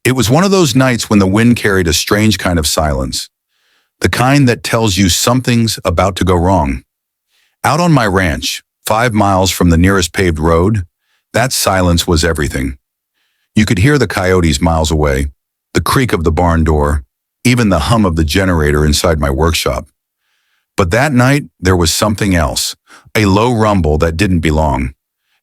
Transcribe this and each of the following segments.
It was one of those nights when the wind carried a strange kind of silence, the kind that tells you something's about to go wrong. Out on my ranch, 5 miles from the nearest paved road, that silence was everything. You could hear the coyotes miles away, the creak of the barn door, even the hum of the generator inside my workshop. But that night, there was something else, a low rumble that didn't belong.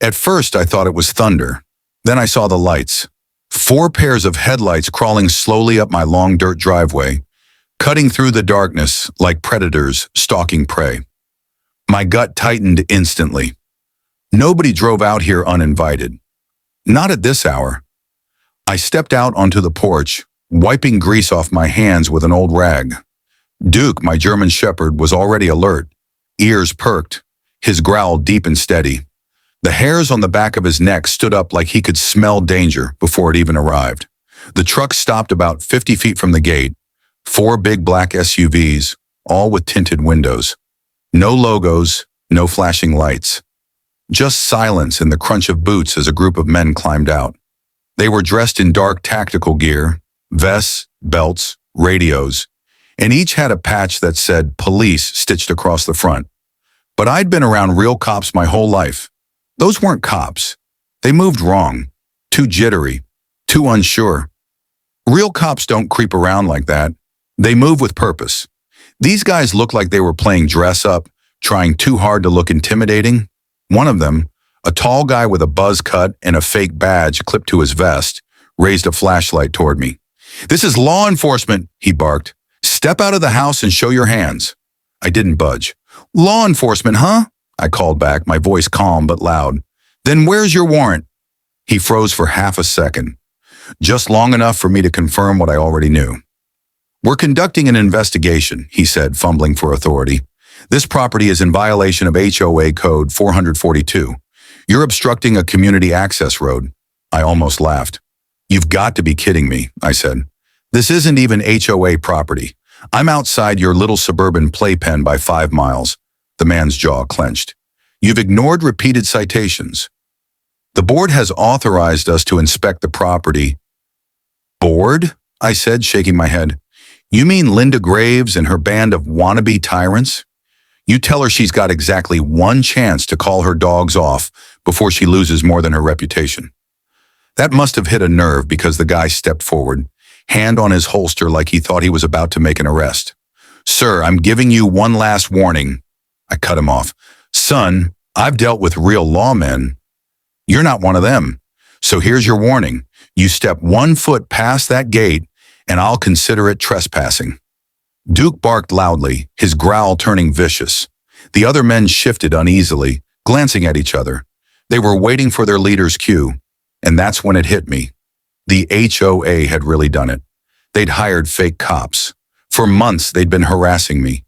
At first, I thought it was thunder. Then I saw the lights. 4 pairs of headlights crawling slowly up my long dirt driveway, cutting through the darkness like predators stalking prey. My gut tightened instantly. Nobody drove out here uninvited. Not at this hour. I stepped out onto the porch, wiping grease off my hands with an old rag. Duke, my German shepherd, was already alert, ears perked, his growl deep and steady. The hairs on the back of his neck stood up like he could smell danger before it even arrived. The truck stopped about 50 feet from the gate. 4 big black SUVs, all with tinted windows. No logos, no flashing lights. Just silence and the crunch of boots as a group of men climbed out. They were dressed in dark tactical gear, vests, belts, radios, and each had a patch that said police stitched across the front. But I'd been around real cops my whole life. Those weren't cops. They moved wrong, too jittery, too unsure. Real cops don't creep around like that. They move with purpose. These guys looked like they were playing dress up, trying too hard to look intimidating. One of them, a tall guy with a buzz cut and a fake badge clipped to his vest, raised a flashlight toward me. "This is law enforcement," he barked. "Step out of the house and show your hands." I didn't budge. "Law enforcement, huh?" I called back, my voice calm but loud. "Then where's your warrant?" He froze for half a second, just long enough for me to confirm what I already knew. "We're conducting an investigation," he said, fumbling for authority. "This property is in violation of HOA Code 442. You're obstructing a community access road." I almost laughed. "You've got to be kidding me," I said. "This isn't even HOA property. I'm outside your little suburban playpen by 5 miles. The man's jaw clenched. "You've ignored repeated citations. The board has authorized us to inspect the property." "Board?" I said, shaking my head. "You mean Linda Graves and her band of wannabe tyrants? You tell her she's got exactly 1 chance to call her dogs off before she loses more than her reputation." That must have hit a nerve because the guy stepped forward, hand on his holster like he thought he was about to make an arrest. "Sir, I'm giving you one last warning." I cut him off. "Son, I've dealt with real lawmen. You're not one of them. So here's your warning. You step 1 foot past that gate, and I'll consider it trespassing." Duke barked loudly, his growl turning vicious. The other men shifted uneasily, glancing at each other. They were waiting for their leader's cue, and that's when it hit me. The HOA had really done it. They'd hired fake cops. For months, they'd been harassing me.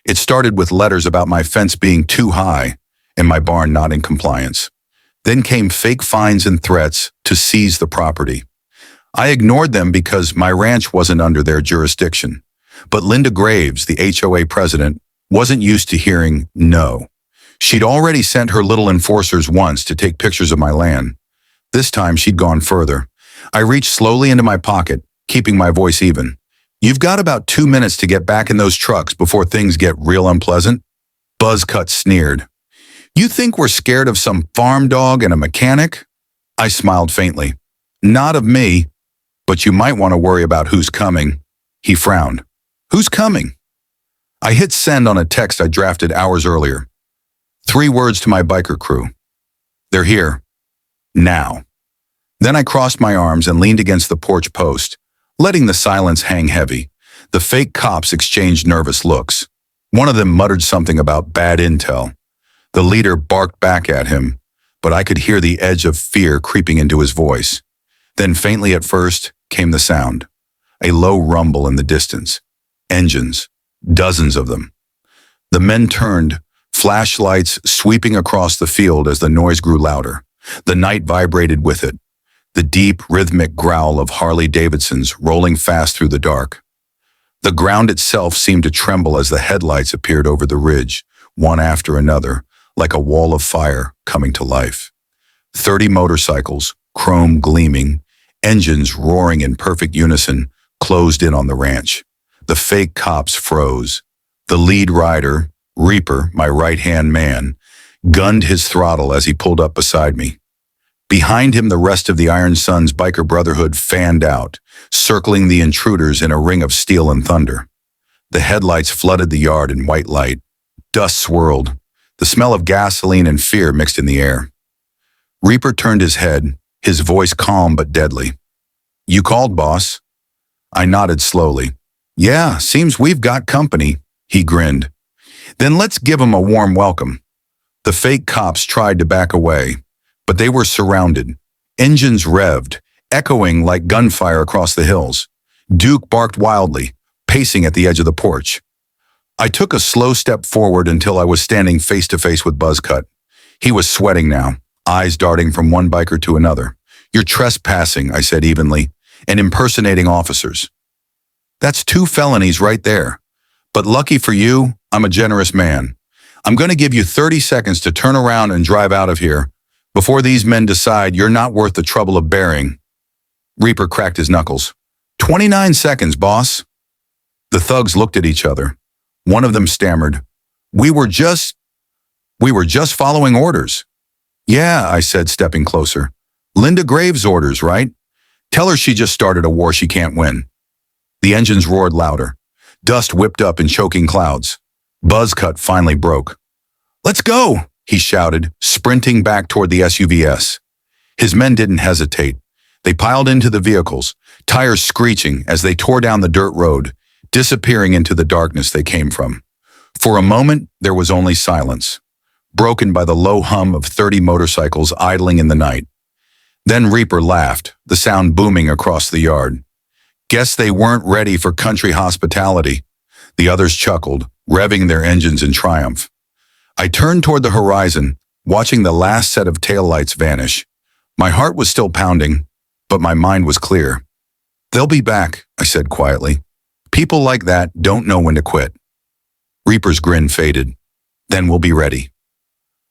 It started with letters about my fence being too high and my barn not in compliance. Then came fake fines and threats to seize the property. I ignored them because my ranch wasn't under their jurisdiction. But Linda Graves, the HOA president, wasn't used to hearing no. She'd already sent her little enforcers once to take pictures of my land. This time she'd gone further. I reached slowly into my pocket, keeping my voice even. "You've got about 2 minutes to get back in those trucks before things get real unpleasant." Buzzcut sneered. "You think we're scared of some farm dog and a mechanic?" I smiled faintly. "Not of me, but you might want to worry about who's coming." He frowned. "Who's coming?" I hit send on a text I drafted hours earlier. 3 words to my biker crew. "They're here. Now." Then I crossed my arms and leaned against the porch post, letting the silence hang heavy. The fake cops exchanged nervous looks. One of them muttered something about bad intel. The leader barked back at him, but I could hear the edge of fear creeping into his voice. Then faintly at first came the sound, a low rumble in the distance. Engines, dozens of them. The men turned, flashlights sweeping across the field as the noise grew louder. The night vibrated with it, the deep, rhythmic growl of Harley-Davidsons rolling fast through the dark. The ground itself seemed to tremble as the headlights appeared over the ridge, one after another, like a wall of fire coming to life. 30 motorcycles, chrome gleaming, Engines roaring in perfect unison closed in on the ranch. The fake cops froze. The lead rider, Reaper, my right-hand man, gunned his throttle as he pulled up beside me. Behind him, the rest of the Iron Sons biker brotherhood fanned out, circling the intruders in a ring of steel and thunder. The headlights flooded the yard in white light. Dust swirled. The smell of gasoline and fear mixed in the air. Reaper turned his head, his voice calm but deadly. "You called, boss?" I nodded slowly. "Yeah, seems we've got company," he grinned. "Then let's give 'em a warm welcome." The fake cops tried to back away, but they were surrounded. Engines revved, echoing like gunfire across the hills. Duke barked wildly, pacing at the edge of the porch. I took a slow step forward until I was standing face to face with Buzzcut. He was sweating now, eyes darting from one biker to another. "You're trespassing," I said evenly, "and impersonating officers." "That's 2 felonies right there. But lucky for you, I'm a generous man. I'm going to give you 30 seconds to turn around and drive out of here before these men decide you're not worth the trouble of bearing." Reaper cracked his knuckles. 29 seconds, boss." The thugs looked at each other. One of them stammered, We were just following orders." "Yeah," I said, stepping closer. "Linda Graves' orders, right? Tell her she just started a war she can't win." The engines roared louder. Dust whipped up in choking clouds. Buzzcut finally broke. "Let's go," he shouted, sprinting back toward the SUVs. His men didn't hesitate. They piled into the vehicles, tires screeching as they tore down the dirt road, disappearing into the darkness they came from. For a moment, there was only silence, broken by the low hum of 30 motorcycles idling in the night. Then Reaper laughed, the sound booming across the yard. "Guess they weren't ready for country hospitality." The others chuckled, revving their engines in triumph. I turned toward the horizon, watching the last set of taillights vanish. My heart was still pounding, but my mind was clear. "They'll be back," I said quietly. "People like that don't know when to quit." Reaper's grin faded. "Then we'll be ready."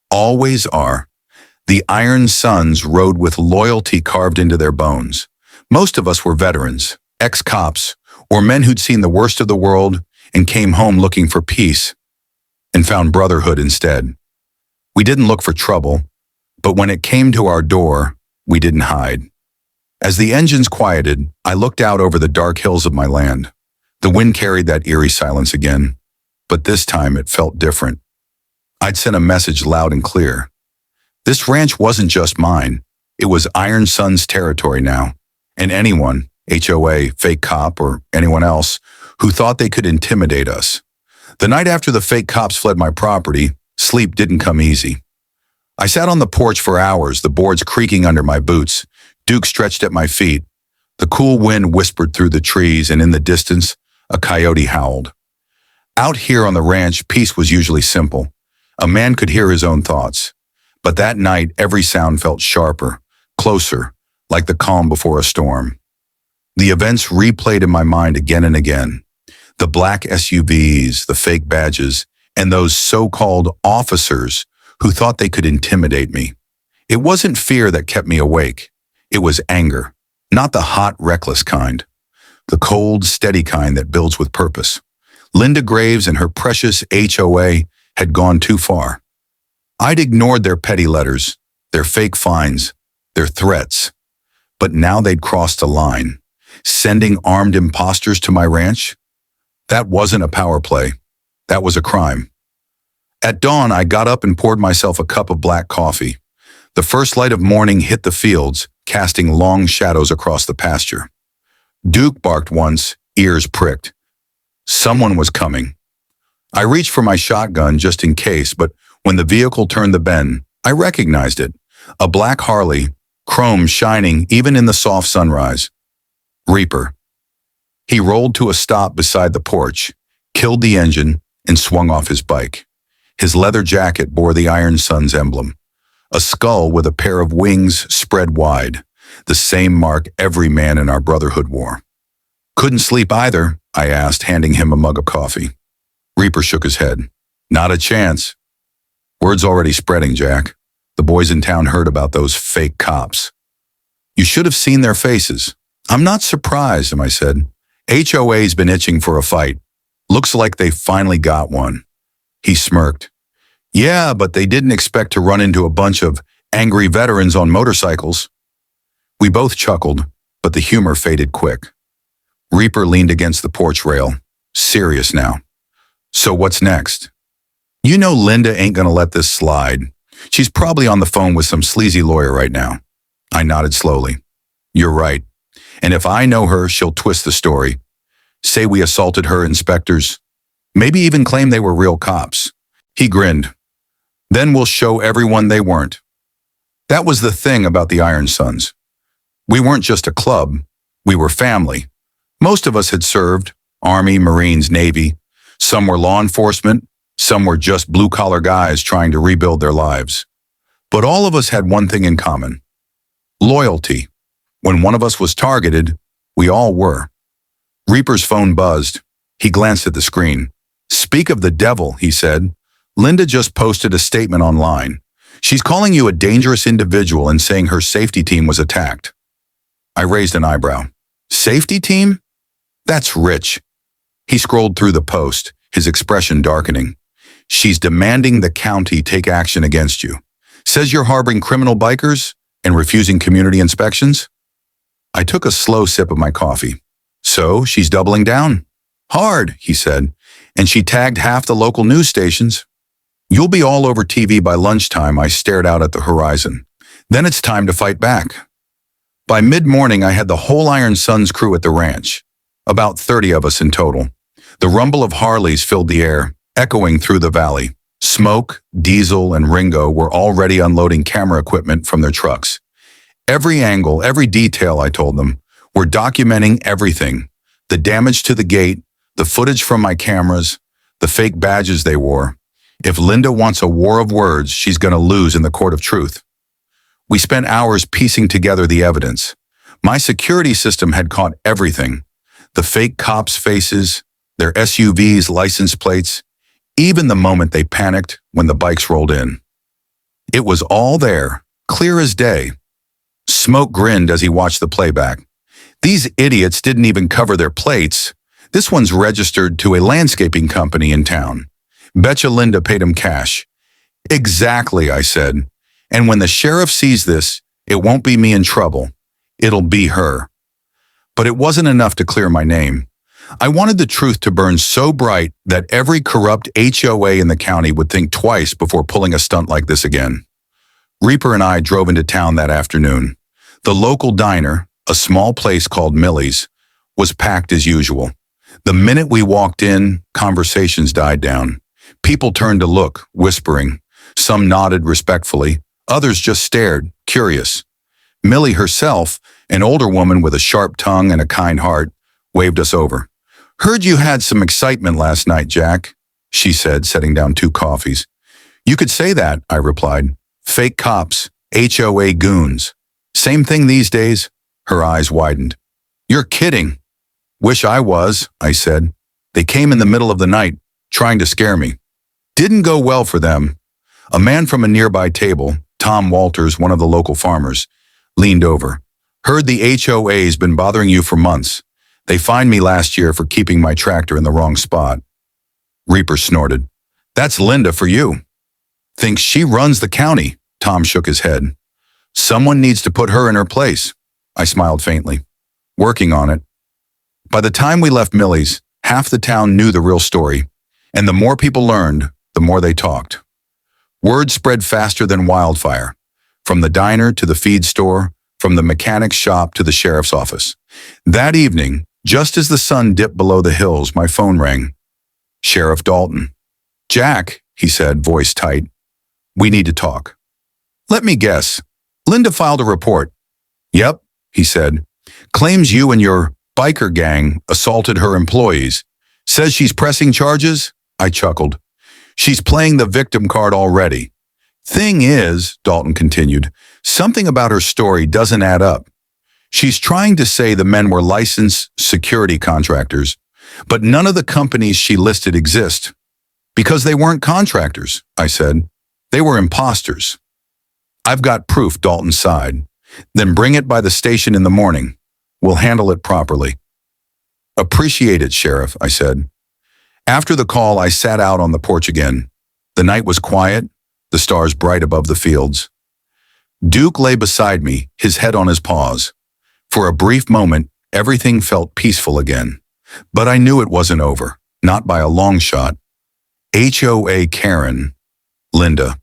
Always are. The Iron Sons rode with loyalty carved into their bones. Most of us were veterans, ex-cops, or men who'd seen the worst of the world and came home looking for peace and found brotherhood instead. We didn't look for trouble, but when it came to our door, we didn't hide. As the engines quieted, I looked out over the dark hills of my land. The wind carried that eerie silence again, but this time it felt different. I'd sent a message loud and clear. This ranch wasn't just mine. It was Iron Sun's territory now, and anyone, HOA, fake cop, or anyone else, who thought they could intimidate us. The night after the fake cops fled my property, sleep didn't come easy. I sat on the porch for hours, the boards creaking under my boots, Duke stretched at my feet. The cool wind whispered through the trees, and in the distance, a coyote howled. Out here on the ranch, peace was usually simple. A man could hear his own thoughts. But that night, every sound felt sharper, closer, like the calm before a storm. The events replayed in my mind again and again. The black SUVs, the fake badges, and those so-called officers who thought they could intimidate me. It wasn't fear that kept me awake. It was anger, not the hot, reckless kind. The cold, steady kind that builds with purpose. Linda Graves and her precious HOA had gone too far. I'd ignored their petty letters, their fake fines, their threats. But now they'd crossed a line, sending armed imposters to my ranch. That wasn't a power play. That was a crime. At dawn, I got up and poured myself a cup of black coffee. The first light of morning hit the fields, casting long shadows across the pasture. Duke barked once, ears pricked. Someone was coming. I reached for my shotgun just in case, but when the vehicle turned the bend, I recognized it. A black Harley, chrome shining even in the soft sunrise. Reaper. He rolled to a stop beside the porch, killed the engine, and swung off his bike. His leather jacket bore the Iron Sun's emblem. A skull with a pair of wings spread wide, the same mark every man in our brotherhood wore. "Couldn't sleep either?" I asked, handing him a mug of coffee. Reaper shook his head. "Not a chance. Word's already spreading, Jack. The boys in town heard about those fake cops." You should have seen their faces. I'm not surprised, I said. HOA's been itching for a fight. Looks like they finally got one. He smirked. Yeah, but they didn't expect to run into a bunch of angry veterans on motorcycles. We both chuckled, but the humor faded quick. Reaper leaned against the porch rail, serious now. So what's next? You know Linda ain't gonna let this slide. She's probably on the phone with some sleazy lawyer right now. I nodded slowly. You're right. And if I know her, she'll twist the story. Say we assaulted her inspectors. Maybe even claim they were real cops. He grinned. Then we'll show everyone they weren't. That was the thing about the Iron Sons. We weren't just a club. We were family. Most of us had served, Army, Marines, Navy. Some were law enforcement. Some were just blue-collar guys trying to rebuild their lives. But all of us had one thing in common. Loyalty. When one of us was targeted, we all were. Reaper's phone buzzed. He glanced at the screen. Speak of the devil, he said. Linda just posted a statement online. She's calling you a dangerous individual and saying her safety team was attacked. I raised an eyebrow. Safety team? That's rich. He scrolled through the post, his expression darkening. She's demanding the county take action against you. Says you're harboring criminal bikers and refusing community inspections? I took a slow sip of my coffee. So she's doubling down. Hard, he said, and she tagged half the local news stations. You'll be all over TV by lunchtime, I stared out at the horizon. Then it's time to fight back. By mid-morning, I had the whole Iron Sons crew at the ranch. About 30 of us in total. The rumble of Harleys filled the air, echoing through the valley. Smoke, Diesel, and Ringo were already unloading camera equipment from their trucks. Every angle, every detail, I told them. We're documenting everything. The damage to the gate, the footage from my cameras, the fake badges they wore. If Linda wants a war of words, she's going to lose in the court of truth. We spent hours piecing together the evidence. My security system had caught everything. The fake cops' faces, their SUVs' license plates, even the moment they panicked when the bikes rolled in. It was all there, clear as day. Smoke grinned as he watched the playback. These idiots didn't even cover their plates. This one's registered to a landscaping company in town. Betcha Linda paid him cash. Exactly, I said. And when the sheriff sees this, it won't be me in trouble. It'll be her. But it wasn't enough to clear my name. I wanted the truth to burn so bright that every corrupt HOA in the county would think twice before pulling a stunt like this again. Reaper and I drove into town that afternoon. The local diner, a small place called Millie's, was packed as usual. The minute we walked in, conversations died down. People turned to look, whispering. Some nodded respectfully. Others just stared, curious. Millie herself, an older woman with a sharp tongue and a kind heart, waved us over. Heard you had some excitement last night, Jack, she said, setting down 2 coffees. You could say that, I replied. Fake cops, HOA goons. Same thing these days. Her eyes widened. You're kidding. Wish I was, I said. They came in the middle of the night, trying to scare me. Didn't go well for them. A man from a nearby table, Tom Walters, one of the local farmers, leaned over. Heard the HOA's been bothering you for months. They fined me last year for keeping my tractor in the wrong spot. Reaper snorted. That's Linda for you. Thinks she runs the county. Tom shook his head. Someone needs to put her in her place. I smiled faintly. Working on it. By the time we left Millie's, half the town knew the real story, and the more people learned, the more they talked. Word spread faster than wildfire, from the diner to the feed store, from the mechanic's shop to the sheriff's office. That evening, just as the sun dipped below the hills, my phone rang. Sheriff Dalton. Jack, he said, voice tight. We need to talk. Let me guess. Linda filed a report. Yep, he said. Claims you and your biker gang assaulted her employees. Says she's pressing charges? I chuckled. She's playing the victim card already. Thing is, Dalton continued, something about her story doesn't add up. She's trying to say the men were licensed security contractors, but none of the companies she listed exist. Because they weren't contractors, I said. They were imposters. I've got proof, Dalton sighed. Then bring it by the station in the morning. We'll handle it properly. Appreciate it, Sheriff, I said. After the call, I sat out on the porch again. The night was quiet, the stars bright above the fields. Duke lay beside me, his head on his paws. For a brief moment, everything felt peaceful again. But I knew it wasn't over, not by a long shot. HOA Karen, Linda,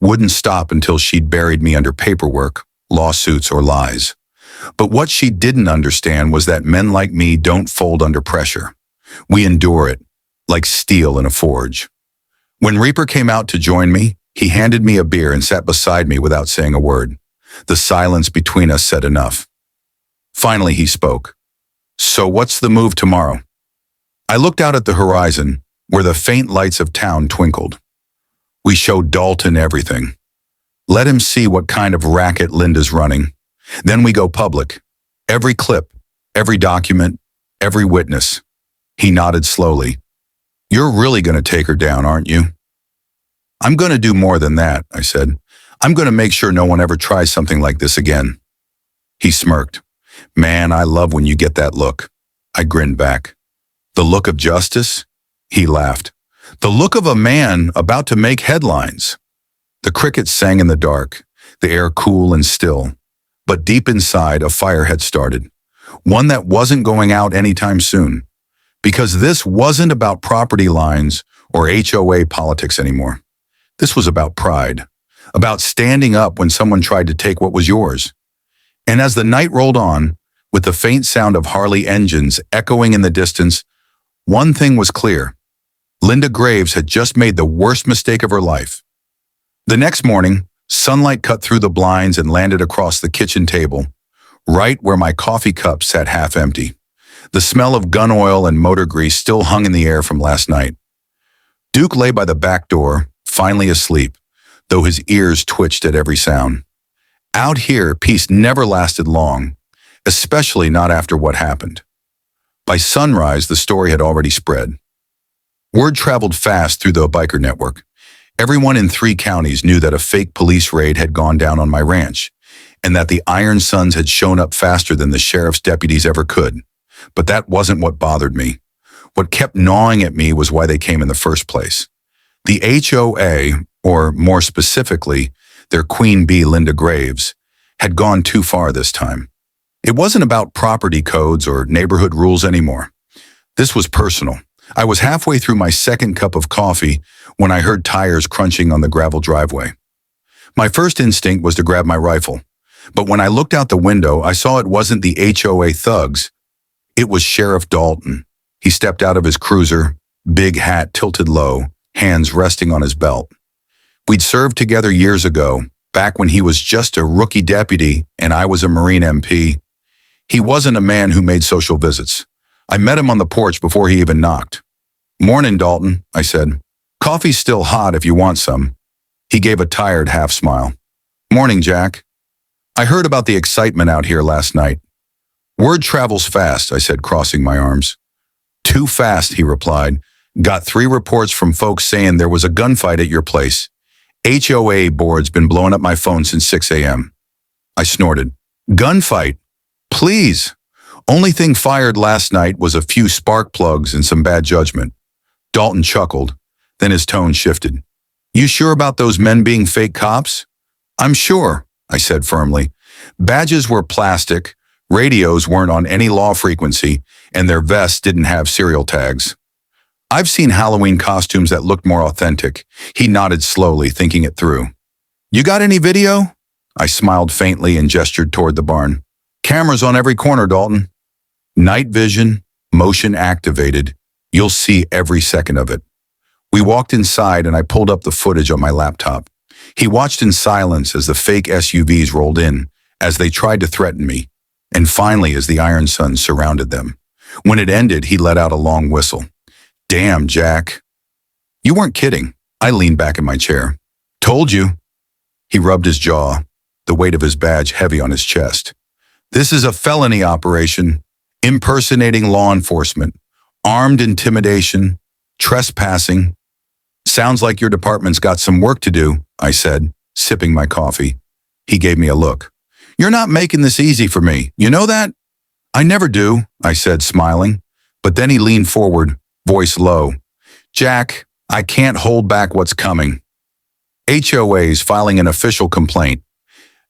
wouldn't stop until she'd buried me under paperwork, lawsuits, or lies. But what she didn't understand was that men like me don't fold under pressure. We endure it, like steel in a forge. When Reaper came out to join me, he handed me a beer and sat beside me without saying a word. The silence between us said enough. Finally, he spoke. So what's the move tomorrow? I looked out at the horizon, where the faint lights of town twinkled. We showed Dalton everything. Let him see what kind of racket Linda's running. Then we go public. Every clip, every document, every witness. He nodded slowly. You're really going to take her down, aren't you? I'm going to do more than that, I said. I'm going to make sure no one ever tries something like this again. He smirked. Man, I love when you get that look. I grinned back. The look of justice? He laughed. The look of a man about to make headlines. The crickets sang in the dark, the air cool and still. But deep inside, a fire had started. One that wasn't going out anytime soon. Because this wasn't about property lines or HOA politics anymore. This was about pride. About standing up when someone tried to take what was yours. And as the night rolled on, with the faint sound of Harley engines echoing in the distance, one thing was clear. Linda Graves had just made the worst mistake of her life. The next morning, sunlight cut through the blinds and landed across the kitchen table, right where my coffee cup sat half empty. The smell of gun oil and motor grease still hung in the air from last night. Duke lay by the back door, finally asleep, though his ears twitched at every sound. Out here, peace never lasted long, especially not after what happened. By sunrise, the story had already spread. Word traveled fast through the biker network. Everyone in 3 counties knew that a fake police raid had gone down on my ranch, and that the Iron Sons had shown up faster than the sheriff's deputies ever could. But that wasn't what bothered me. What kept gnawing at me was why they came in the first place. The HOA, or more specifically, their queen bee, Linda Graves, had gone too far this time. It wasn't about property codes or neighborhood rules anymore. This was personal. I was halfway through my second cup of coffee when I heard tires crunching on the gravel driveway. My first instinct was to grab my rifle, but when I looked out the window, I saw it wasn't the HOA thugs. It was Sheriff Dalton. He stepped out of his cruiser, big hat tilted low, hands resting on his belt. We'd served together years ago, back when he was just a rookie deputy and I was a Marine MP. He wasn't a man who made social visits. I met him on the porch before he even knocked. Morning, Dalton, I said. Coffee's still hot if you want some. He gave a tired half smile. Morning, Jack. I heard about the excitement out here last night. Word travels fast, I said, crossing my arms. Too fast, he replied. Got 3 reports from folks saying there was a gunfight at your place. HOA board's been blowing up my phone since 6 a.m. I snorted. Gunfight? Please. Only thing fired last night was a few spark plugs and some bad judgment. Dalton chuckled, then his tone shifted. You sure about those men being fake cops? I'm sure, I said firmly. Badges were plastic, radios weren't on any law frequency, and their vests didn't have serial tags. I've seen Halloween costumes that looked more authentic. He nodded slowly, thinking it through. You got any video? I smiled faintly and gestured toward the barn. Cameras on every corner, Dalton. Night vision, motion activated. You'll see every second of it. We walked inside and I pulled up the footage on my laptop. He watched in silence as the fake SUVs rolled in, as they tried to threaten me, and finally as the Iron Sons surrounded them. When it ended, he let out a long whistle. Damn, Jack. You weren't kidding. I leaned back in my chair. Told you. He rubbed his jaw, the weight of his badge heavy on his chest. This is a felony operation, impersonating law enforcement, armed intimidation, trespassing. Sounds like your department's got some work to do, I said, sipping my coffee. He gave me a look. You're not making this easy for me. You know that? I never do, I said, smiling. But then he leaned forward, voice low. Jack, I can't hold back what's coming. HOA's filing an official complaint.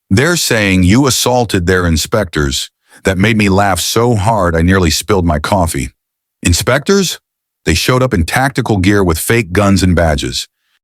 They're saying you assaulted their inspectors. That made me laugh so hard I nearly spilled my coffee. Inspectors? They showed up in tactical gear with fake guns and badges.